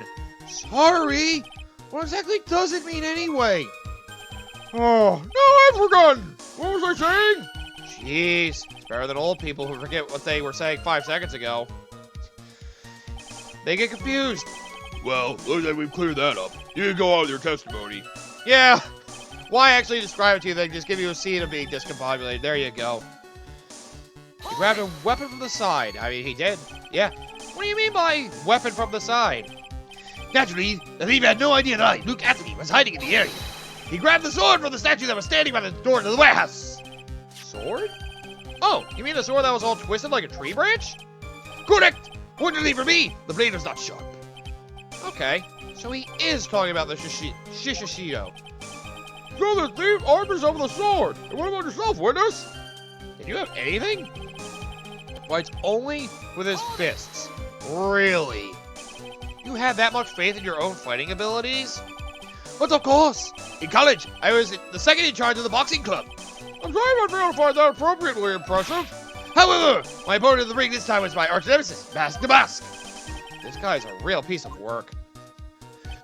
[SPEAKER 1] Sorry? What exactly does it mean anyway?
[SPEAKER 3] Oh, no, I've forgotten. What was I saying?
[SPEAKER 1] Jeez, it's better than old people who forget what they were saying 5 seconds ago. They get confused.
[SPEAKER 2] Well, looks like we've cleared that up. You can go on with your testimony.
[SPEAKER 1] Yeah. Why actually describe it to you? They just give you a scene of being discombobulated. There you go. He grabbed a weapon from the side. I mean, he did. Yeah. What do you mean by weapon from the side?
[SPEAKER 2] Naturally, the thief had no idea that I, Luke Anthony, was hiding in the area. He grabbed the sword from the statue that was standing by the door to the warehouse.
[SPEAKER 1] Sword? Oh, you mean the sword that was all twisted like a tree branch?
[SPEAKER 2] Correct! Fortunately for me, the blade was not sharp.
[SPEAKER 1] Okay, so he is talking about the Shishishido.
[SPEAKER 3] So the thief armed himself with a sword. And what about yourself, witness?
[SPEAKER 1] Did you have anything? Fights only with his fists. Really? You had that much faith in your own fighting abilities?
[SPEAKER 2] But of course, in college, I was the second in charge of the boxing club.
[SPEAKER 3] I'm sorry if I failed to find that appropriately impressive.
[SPEAKER 2] However, my opponent in the ring this time was my arch nemesis, DeMasque.
[SPEAKER 1] This guy's a real piece of work.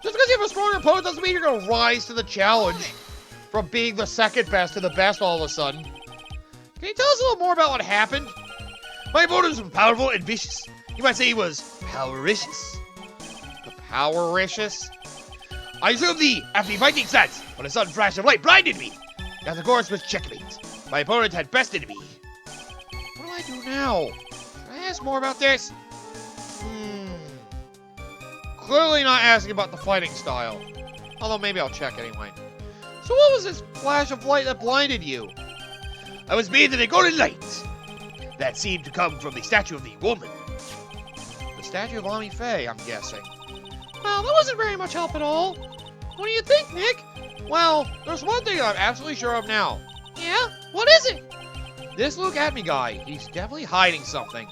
[SPEAKER 1] Just because you have a stronger opponent doesn't mean you're going to rise to the challenge from being the second best to the best all of a sudden. Can you tell us a little more about what happened?
[SPEAKER 2] My opponent was powerful and vicious. You might say he was powericious.
[SPEAKER 1] The powericious?
[SPEAKER 2] I assumed the after fighting stance, when a sudden flash of light blinded me. That, of course, was checkmate. My opponent had bested me.
[SPEAKER 1] What do I do now? Should I ask more about this? Clearly not asking about the fighting style. Although maybe I'll check anyway. So what was this flash of light that blinded you?
[SPEAKER 2] I was bathed in a golden light that seemed to come from the statue of the woman.
[SPEAKER 1] The statue of Ami Faye, I'm guessing.
[SPEAKER 4] Well, that wasn't very much help at all. What do you think, Nick?
[SPEAKER 1] Well, there's one thing I'm absolutely sure of now.
[SPEAKER 4] Yeah? What is it?
[SPEAKER 1] This Look At Me guy, he's definitely hiding something.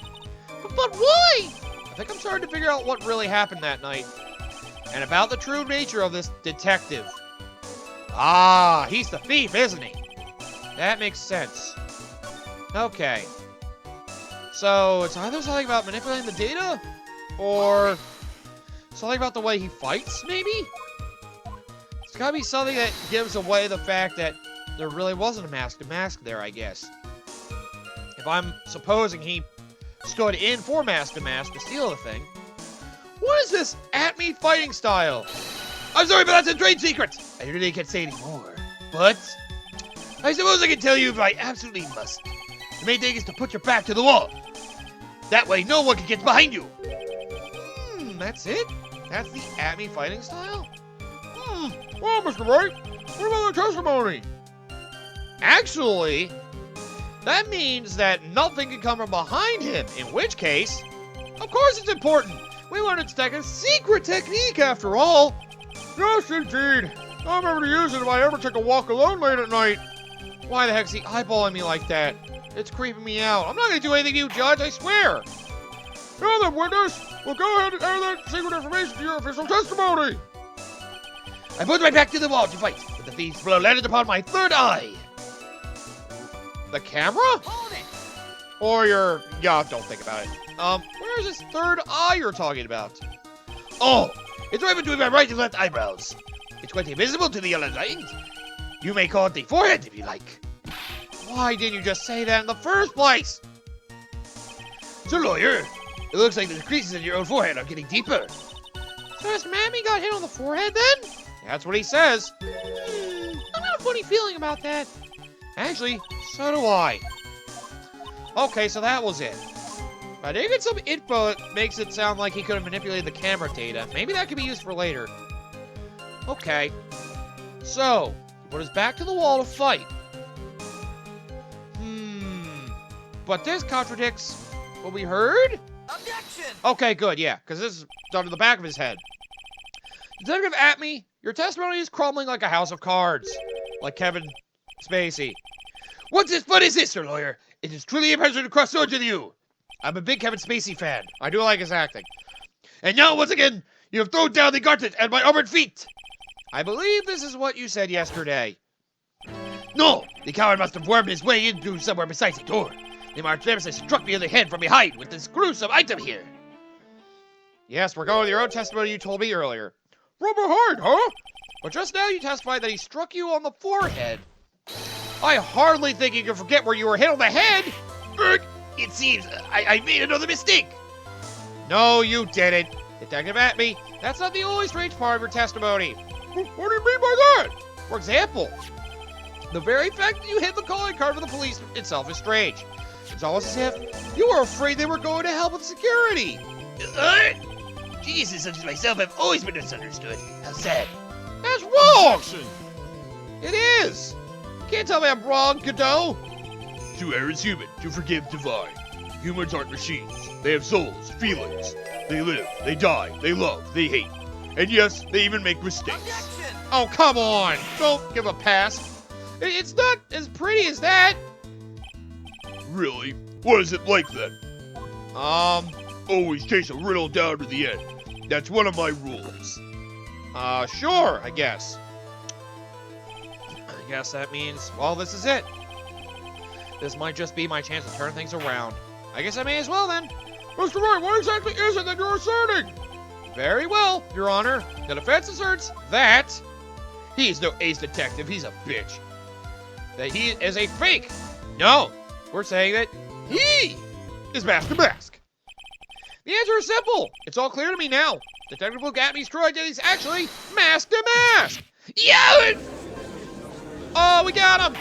[SPEAKER 4] But why?
[SPEAKER 1] I think I'm starting to figure out what really happened that night. And about the true nature of this detective. Ah, he's the thief, isn't he? That makes sense. Okay. So, it's either something about manipulating the data, or something about the way he fights, maybe? It's gotta be something that gives away the fact that there really wasn't a mask to mask there, I guess. If I'm supposing he stood in for Mask DeMasque to steal the thing. What is this at-me fighting style? I'm sorry, but that's a trade secret. I really can't say any more. But I suppose I can tell you if I absolutely must. The main thing is to put your back to the wall. That way no one can get behind you. That's it? That's the at-me fighting style?
[SPEAKER 3] Well, Mr. Wright, what about the testimony?
[SPEAKER 1] Actually, that means that nothing can come from behind him, in which case, of course it's important. We learned it's like a secret technique after all.
[SPEAKER 3] Yes, indeed. I'm ever to use it if I ever take a walk alone late at night.
[SPEAKER 1] Why the heck's he eyeballing me like that? It's creeping me out. I'm not going to do anything to you, Judge, I swear.
[SPEAKER 3] Now then, witness, we'll go ahead and add that secret information to your official testimony.
[SPEAKER 1] I put my back to the wall to fight, but the thief's blow landed upon my third eye. The camera?
[SPEAKER 5] Hold it.
[SPEAKER 1] Or your... Yeah, don't think about it. Where's this third eye you're talking about? Oh, it's right between my right and left eyebrows. It's quite invisible to the other line. You may call it the forehead if you like. Why didn't you just say that in the first place? So, lawyer, it looks like the creases in your own forehead are getting deeper.
[SPEAKER 4] So his mammy got hit on the forehead then?
[SPEAKER 1] That's what he says.
[SPEAKER 4] I got a funny feeling about that.
[SPEAKER 1] Actually, so do I. Okay, so that was it. I did get some info that makes it sound like he could have manipulated the camera data. Maybe that could be used for later. Okay. So, he put his back to the wall to fight. But this contradicts what we heard?
[SPEAKER 5] Objection.
[SPEAKER 1] Okay, good, yeah, because this is done to the back of his head. Detective Atme, your testimony is crumbling like a house of cards. Like Kevin Spacey. What's this? What is this, sir lawyer? It is truly a pleasure to cross swords with you. I'm a big Kevin Spacey fan. I do like his acting. And now, once again, you have thrown down the gauntlet at my armored feet. I believe this is what you said yesterday. No! The coward must have wormed his way into somewhere besides the door. The march nemesis struck me in the head from behind with this gruesome item here. Yes, we're going with your own testimony you told me earlier.
[SPEAKER 3] From behind, huh?
[SPEAKER 1] But just now you testified that he struck you on the forehead. I hardly think you can forget where you were hit on the head. It seems I made another mistake. No, you didn't. Detective Atme, that's not the only strange part of your testimony.
[SPEAKER 3] What do you mean by that?
[SPEAKER 1] For example, the very fact that you hid the calling card for the police itself is strange. It's almost as if you were afraid they were going to help with security. Jesus, such as myself have always been misunderstood. How sad. That's wrong! It is! You can't tell me I'm wrong, Godot.
[SPEAKER 2] To err is human, to forgive divine. Humans aren't machines. They have souls, feelings. They live, they die, they love, they hate. And yes, they even make mistakes.
[SPEAKER 5] Objection.
[SPEAKER 1] Oh, come on! Don't give a pass. It's not as pretty as that.
[SPEAKER 2] Really? What is it like then? Always chase a riddle down to the end. That's one of my rules.
[SPEAKER 1] Sure, I guess. I guess that means, well, this is it. This might just be my chance to turn things around. I guess I may as well then.
[SPEAKER 3] Mr. Wright, what exactly is it that you're asserting?
[SPEAKER 1] Very well, Your Honor. The defense asserts that he's no ace detective, he's a bitch. That he is a fake. No, we're saying that he is Mask DeMasque. The answer is simple. It's all clear to me now. Detective Luke Atme's true identity is actually Mask DeMasque. Yeah! Oh, we got him.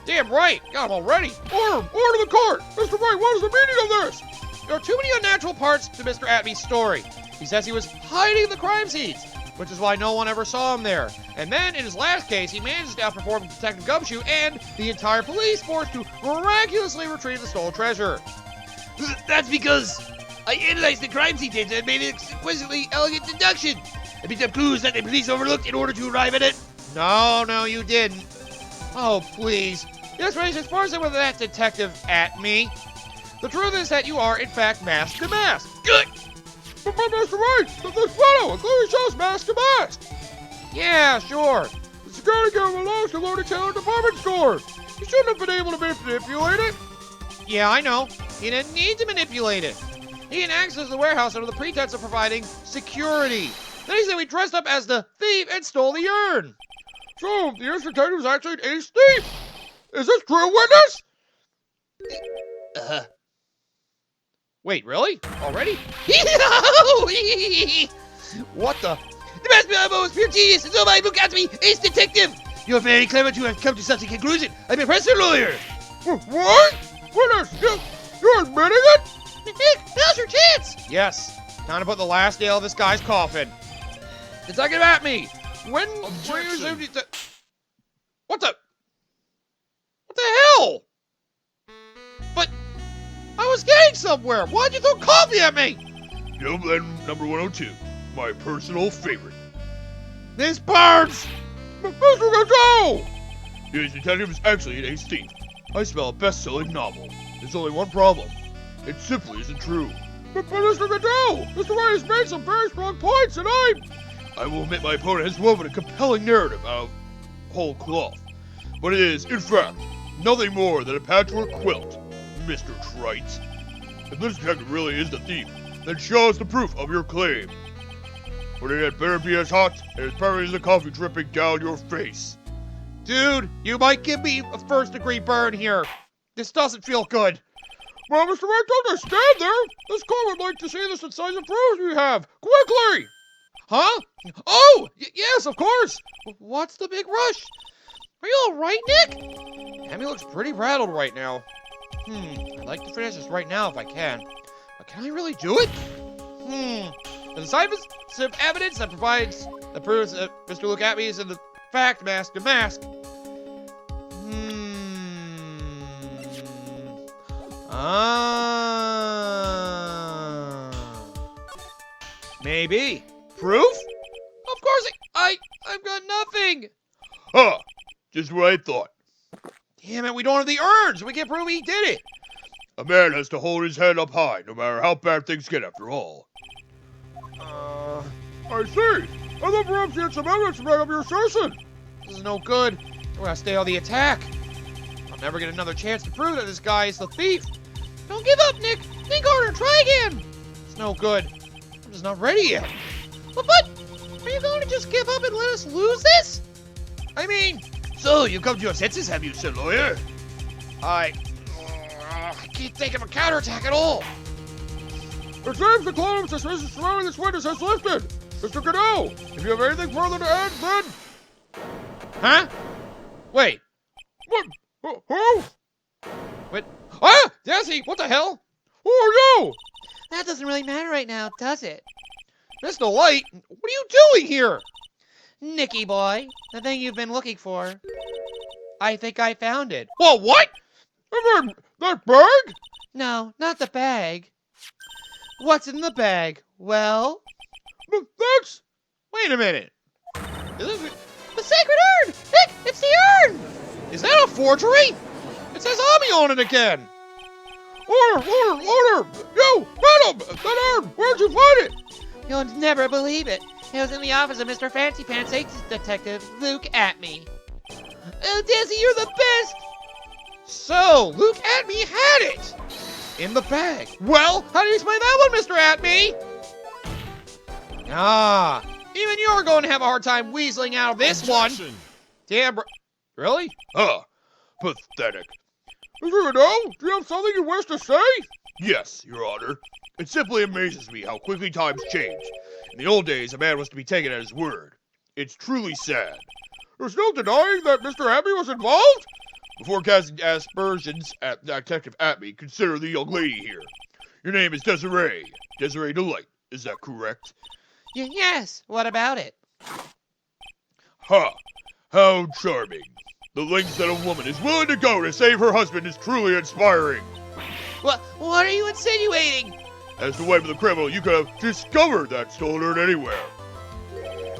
[SPEAKER 1] Damn right, got him already.
[SPEAKER 3] Order the court! Mr. Wright, what is the meaning of this?
[SPEAKER 1] There are too many unnatural parts to Mr. Atme's story. He says he was hiding the crime scenes, which is why no one ever saw him there. And then, in his last case, he managed to outperform Detective Gumshoe and the entire police force to miraculously retrieve the stolen treasure. That's because I analyzed the crime scene data and made an exquisitely elegant deduction. I picked up clues that the police overlooked in order to arrive at it. No, you didn't. Oh, please. The explanation is far simpler than that, Detective Atme. The truth is that you are, in fact, Mask DeMasque. Good!
[SPEAKER 3] But Mr. Wright, this photo clearly shows Mask DeMasque.
[SPEAKER 1] Yeah, sure.
[SPEAKER 3] The security camera belongs to Lord Taylor Department Store. You shouldn't have been able to manipulate it.
[SPEAKER 1] Yeah, I know. He didn't need to manipulate it. He didn't access the warehouse under the pretense of providing security. Then he said we dressed up as the thief and stole the urn.
[SPEAKER 3] So, the ace detective was actually an ace thief? Is this true, witness?
[SPEAKER 1] Wait, really? Already? What the?
[SPEAKER 4] DeMasque Biombo is pure genius, and so my look at me, ace detective! You're very clever to have come to such a conclusion. I'm impressed, lawyer.
[SPEAKER 3] What? What is this? You're admitting it?
[SPEAKER 4] Nick, now's your chance!
[SPEAKER 1] Yes. Time to put the last nail in this guy's coffin. Detective at me. When were you
[SPEAKER 2] Objection.
[SPEAKER 1] What the? What the hell? But I was getting somewhere. Why'd you throw coffee at me?
[SPEAKER 2] Noble number 102, my personal favorite.
[SPEAKER 1] This burns.
[SPEAKER 3] Mr. Gato!
[SPEAKER 2] This detective is actually an ace thief. I smell a best-selling novel. There's only one problem. It simply isn't true.
[SPEAKER 3] But Mr. Gato, Mr. Ray has made some very strong points, and
[SPEAKER 2] I will admit my opponent has woven a compelling narrative out of whole cloth. But it is, in fact, nothing more than a patchwork quilt, Mr. Trite. If this detective really is the thief, then show us the proof of your claim. But it had better be as hot and as probably as the coffee dripping down your face.
[SPEAKER 1] Dude, you might give me a first-degree burn here. This doesn't feel good.
[SPEAKER 3] well, Mr. Ray, don't just stand there. This court would like to see the incisive proofs you have. Quickly!
[SPEAKER 1] Huh? Oh, yes, of course. What's the big rush?
[SPEAKER 4] Are you alright, Nick?
[SPEAKER 1] Emmy looks pretty rattled right now. I'd like to finish this right now if I can. But can I really do it? The decisive evidence that proves that Mr. Look at Me is in the fact mask DeMasque. Maybe. Proof? Of course I've got nothing.
[SPEAKER 2] Ha! Just what I thought.
[SPEAKER 1] Damn it, we don't have the urns. We can't prove he did it.
[SPEAKER 2] A man has to hold his head up high, no matter how bad things get after all.
[SPEAKER 3] I see. I thought perhaps you had some evidence to back up your assertion.
[SPEAKER 1] This is no good. We're gonna stay on the attack. I'll never get another chance to prove that this guy is the thief.
[SPEAKER 4] Don't give up, Nick. Think harder. Try again.
[SPEAKER 1] It's no good. I'm just not ready yet.
[SPEAKER 4] But, are you going to just give up and let us lose this?
[SPEAKER 1] I mean,
[SPEAKER 2] So, you've come to your senses, have you, Sir Lawyer?
[SPEAKER 1] I can't think of a counterattack at all.
[SPEAKER 3] It seems the cloud of suspicion surrounding this witness has lifted. Mr. Godot, if you have anything further to add, then...
[SPEAKER 1] Huh? Wait.
[SPEAKER 3] What? Who?
[SPEAKER 1] Wait. Ah! Desi, what the hell?
[SPEAKER 3] Who are you?
[SPEAKER 4] That doesn't really matter right now, does it?
[SPEAKER 1] Mr. Light, what are you doing here?
[SPEAKER 4] Nicky boy, the thing you've been looking for. I think I found it.
[SPEAKER 1] Whoa, what?
[SPEAKER 3] I mean, that bag?
[SPEAKER 4] No, not the bag. What's in the bag? Well,
[SPEAKER 3] That's...
[SPEAKER 1] Wait a minute. Is
[SPEAKER 4] the sacred urn! Nick, it's the urn!
[SPEAKER 1] that a forgery? It says Ami on it again.
[SPEAKER 3] Order! You, madam, that urn, where'd you find it?
[SPEAKER 4] You'll never believe it. It was in the office of Mr. Fancy Pants Aces Detective Luke at me. Oh, Desi, you're the best!
[SPEAKER 1] So, Luke at me had it. In the bag. Well, how do you explain that one, Mr. Atme? Ah, even you're going to have a hard time weaseling out of this one. Damn, really?
[SPEAKER 2] Huh. Pathetic.
[SPEAKER 3] Mr. Godot, do you have something you wish to say?
[SPEAKER 2] Yes, Your Honor. It simply amazes me how quickly times change. In the old days, a man was to be taken at his word. It's truly sad.
[SPEAKER 3] You're still denying that Mr. Happy was involved?
[SPEAKER 2] Before casting aspersions at Detective Atme, consider the young lady here. Your name is Desiree. Desiree Delight. Is that correct?
[SPEAKER 4] Yes, what about it?
[SPEAKER 2] Ha! How charming. The lengths that a woman is willing to go to save her husband is truly inspiring.
[SPEAKER 4] What are you insinuating?
[SPEAKER 2] As the wife of the criminal, you could have discovered that stolen urn anywhere,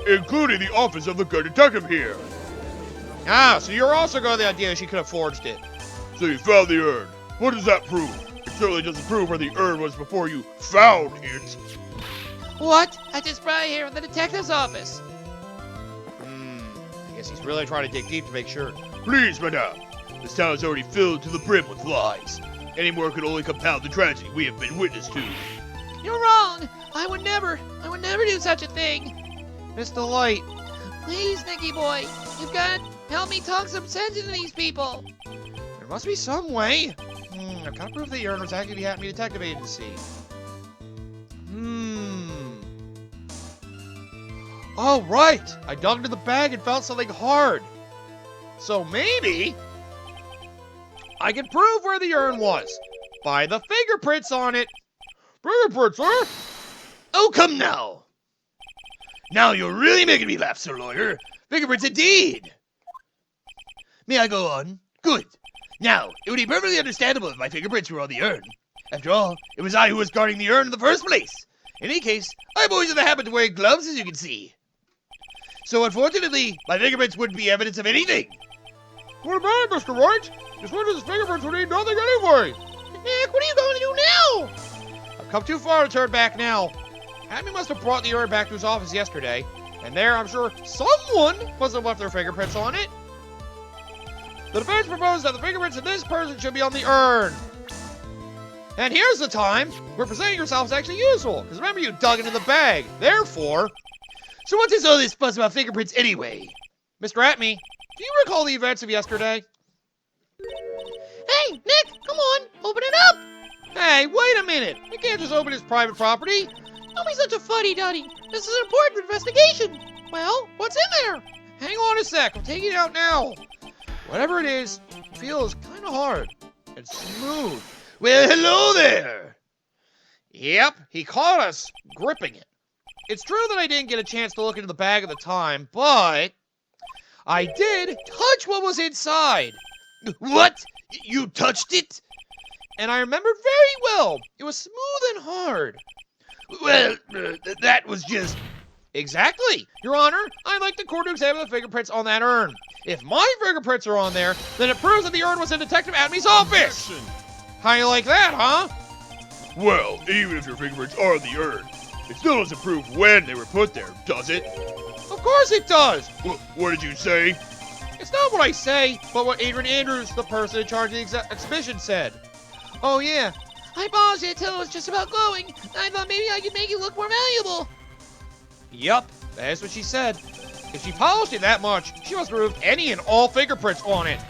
[SPEAKER 2] including the office of the good detective here.
[SPEAKER 1] Ah, so you're also going to the idea she could have forged it.
[SPEAKER 2] So you found the urn. What does that prove? It certainly doesn't prove where the urn was before you found it.
[SPEAKER 4] What? I just brought it here from the detective's office.
[SPEAKER 1] I guess he's really trying to dig deep to make sure.
[SPEAKER 2] Please, madame. This town is already filled to the brim with lies. Any more could only compound the tragedy we have been witness to.
[SPEAKER 4] You're wrong. I would never do such a thing.
[SPEAKER 1] Mr. Light,
[SPEAKER 4] Please, Nicky boy, you've got to help me talk some sense into these people.
[SPEAKER 1] there must be some way. I've got proof that the urn was actually the Acme Detective Agency. Oh, right! I dug into the bag and found something hard. So maybe I can prove where the urn was by the fingerprints on it.
[SPEAKER 3] Fingerprints, sir?
[SPEAKER 1] Oh, come now. Now you're really making me laugh, sir lawyer. Fingerprints indeed. May I go on? Good. Now, it would be perfectly understandable if my fingerprints were on the urn. After all, it was I who was guarding the urn in the first place. In any case, I'm always in the habit of wearing gloves, as you can see. So unfortunately, my fingerprints wouldn't be evidence of anything.
[SPEAKER 3] What about it, Mr. White? This witness's fingerprints would need nothing anyway.
[SPEAKER 1] Nick, what are you going to do now? I've come too far to turn back now. Acme must have brought the urn back to his office yesterday, and there, I'm sure, someone must have left their fingerprints on it. The defense proposed that the fingerprints of this person should be on the urn. And here's the time where presenting yourself is actually useful, because remember you dug into the bag. Therefore, so what is all this fuss about fingerprints anyway? Mr. Atme, do you recall the events of yesterday?
[SPEAKER 4] Hey, Nick, come on, open it up.
[SPEAKER 1] Hey, wait a minute. You can't just open his private property.
[SPEAKER 4] Don't be such a fuddy-duddy. This is an important investigation. Well, what's in there?
[SPEAKER 1] Hang on a sec. I'm taking it out now. Whatever it is, it feels kind of hard and smooth. Well, hello there. Yep, he caught us gripping it. It's true that I didn't get a chance to look into the bag at the time, but I did touch what was inside. What? You touched it? And I remembered very well. It was smooth and hard. Well, that was just... Exactly. Your Honor, I'd like the court to examine the fingerprints on that urn. If my fingerprints are on there, then it proves that the urn was in Detective Atme's office. How you like that, huh?
[SPEAKER 2] Well, even if your fingerprints are on the urn, it still doesn't prove when they were put there, does it?
[SPEAKER 1] Of course it does.
[SPEAKER 2] What did you say?
[SPEAKER 1] It's not what I say, but what Adrian Andrews, the person in charge of the exhibition, said. Oh, yeah.
[SPEAKER 4] I paused it till it was just about glowing. I thought maybe I could make it look more valuable.
[SPEAKER 1] Yup, that's what she said. If she polished it that much, she must have removed any and all fingerprints on it.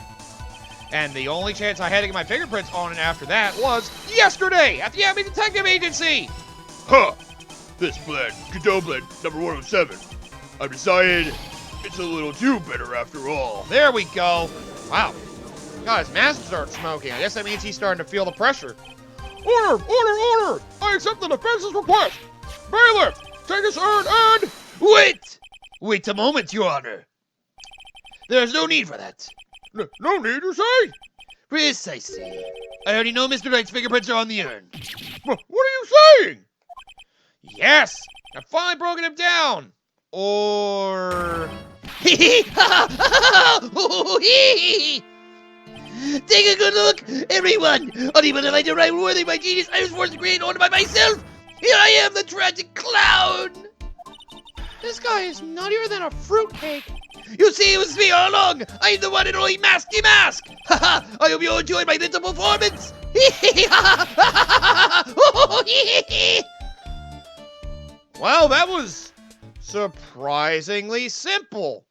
[SPEAKER 1] And the only chance I had to get my fingerprints on it after that was yesterday at the Acme Detective Agency.
[SPEAKER 2] Huh! This blend, Godot blend number 107. I've decided it's a little too bitter after all.
[SPEAKER 1] There we go. Wow. God, his mask started smoking. I guess that means he's starting to feel the pressure.
[SPEAKER 3] Order! Order! Order! I accept the defense's request. Bailiff, take this urn and...
[SPEAKER 1] Wait! Wait a moment, Your Honor. There's no need for that.
[SPEAKER 3] No need, you say?
[SPEAKER 1] Precisely. I already know Mr. Knight's fingerprints are on the urn.
[SPEAKER 3] What are you saying?
[SPEAKER 1] Yes! I've finally broken him down! Or...
[SPEAKER 4] Take a good look, everyone! Uneven if I derive worthy my genius, I was forced to create order by myself! Here I am, the tragic clown!
[SPEAKER 1] This guy is nuttier than a fruitcake.
[SPEAKER 4] You see, it was me all along! I'm the one and only Mask DeMasque! Haha! I hope you all enjoyed my little performance!
[SPEAKER 1] Wow, that was surprisingly simple.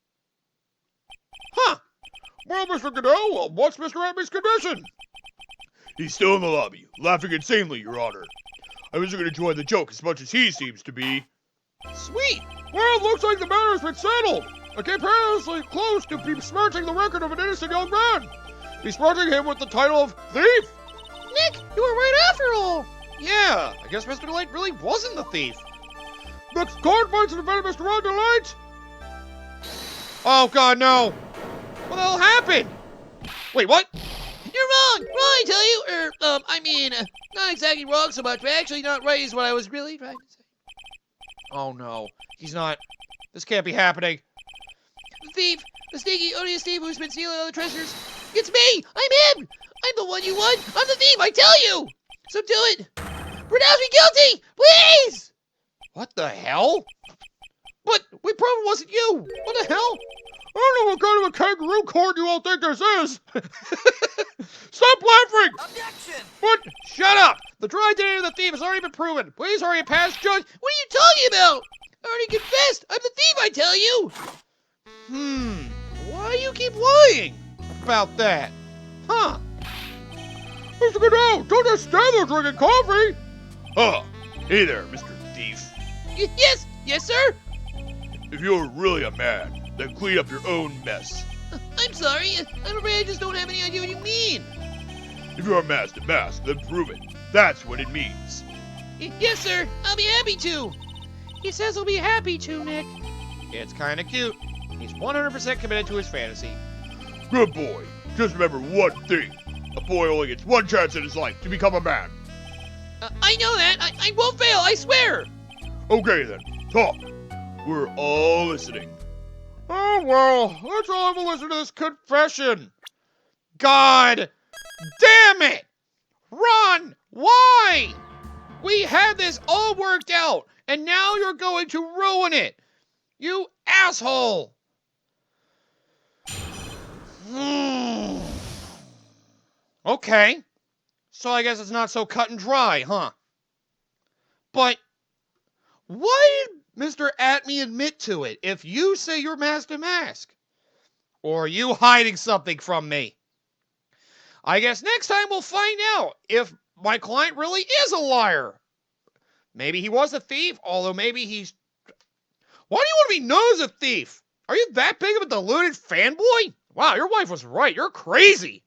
[SPEAKER 3] Huh. Well, Mr. Godot, what's Mr. Atme's condition?
[SPEAKER 2] He's still in the lobby, laughing insanely, Your Honor. I wasn't going to join the joke as much as he seems to be.
[SPEAKER 1] Sweet.
[SPEAKER 3] Well, it looks like the matter's been settled. I came perilously close to besmirching the record of an innocent young man. Besmirching him with the title of thief.
[SPEAKER 4] Nick, you were right after all!
[SPEAKER 1] Yeah, I guess Mr. Delight really wasn't the thief.
[SPEAKER 3] The court finds the defendant, Mr. Ron Delight.
[SPEAKER 1] Oh, God, no. What the hell happened? Wait, what?
[SPEAKER 4] You're wrong! Wrong, I tell you! Not exactly wrong so much, but actually not right is what I was really trying to say.
[SPEAKER 1] Oh, no. He's not. This can't be happening.
[SPEAKER 4] The thief! The sneaky, odious thief who's been stealing all the treasures! It's me! I'm him! I'm the one you want! I'm the thief, I tell you! So do it! Pronounce me guilty! Please!
[SPEAKER 1] What the hell? But we proved it wasn't you. What the hell?
[SPEAKER 3] I don't know what kind of a kangaroo court you all think this is. Stop laughing!
[SPEAKER 5] Objection!
[SPEAKER 3] What?
[SPEAKER 1] Shut up! The true identity of the thief has already been proven. Please hurry and pass, Judge.
[SPEAKER 4] What are you talking about? I already confessed! I'm the thief, I tell you!
[SPEAKER 1] Why do you keep lying about that? Huh?
[SPEAKER 3] Mr. Goodell, don't just stand there drinking coffee!
[SPEAKER 2] Huh. Hey there, Mr. Thief.
[SPEAKER 4] Yes, yes, sir.
[SPEAKER 2] If you're really a man, then clean up your own mess.
[SPEAKER 4] I'm sorry. I'm afraid I just don't have any idea what you mean.
[SPEAKER 2] If you're a masked DeMasque, then prove it. That's what it means.
[SPEAKER 4] Yes, sir. I'll be happy to. He says he'll be happy to, Nick.
[SPEAKER 1] It's kind of cute. He's 100% committed to his fantasy.
[SPEAKER 2] Good boy. Just remember one thing. A boy only gets one chance in his life to become a man.
[SPEAKER 4] I know that. I won't fail. I swear.
[SPEAKER 2] Okay then, talk. We're all listening.
[SPEAKER 1] Oh, well, let's all have a listen to this confession. God damn it! Ron, why? We had this all worked out, and now you're going to ruin it. You asshole! Okay, so I guess it's not so cut and dry, huh? But why did Mr. Atme admit to it if you say you're Master Mask? Or are you hiding something from me? I guess next time we'll find out if my client really is a liar. Maybe he was a thief, although maybe he's... Why do you want to be known as a thief? Are you that big of a deluded fanboy? Wow, your wife was right. You're crazy.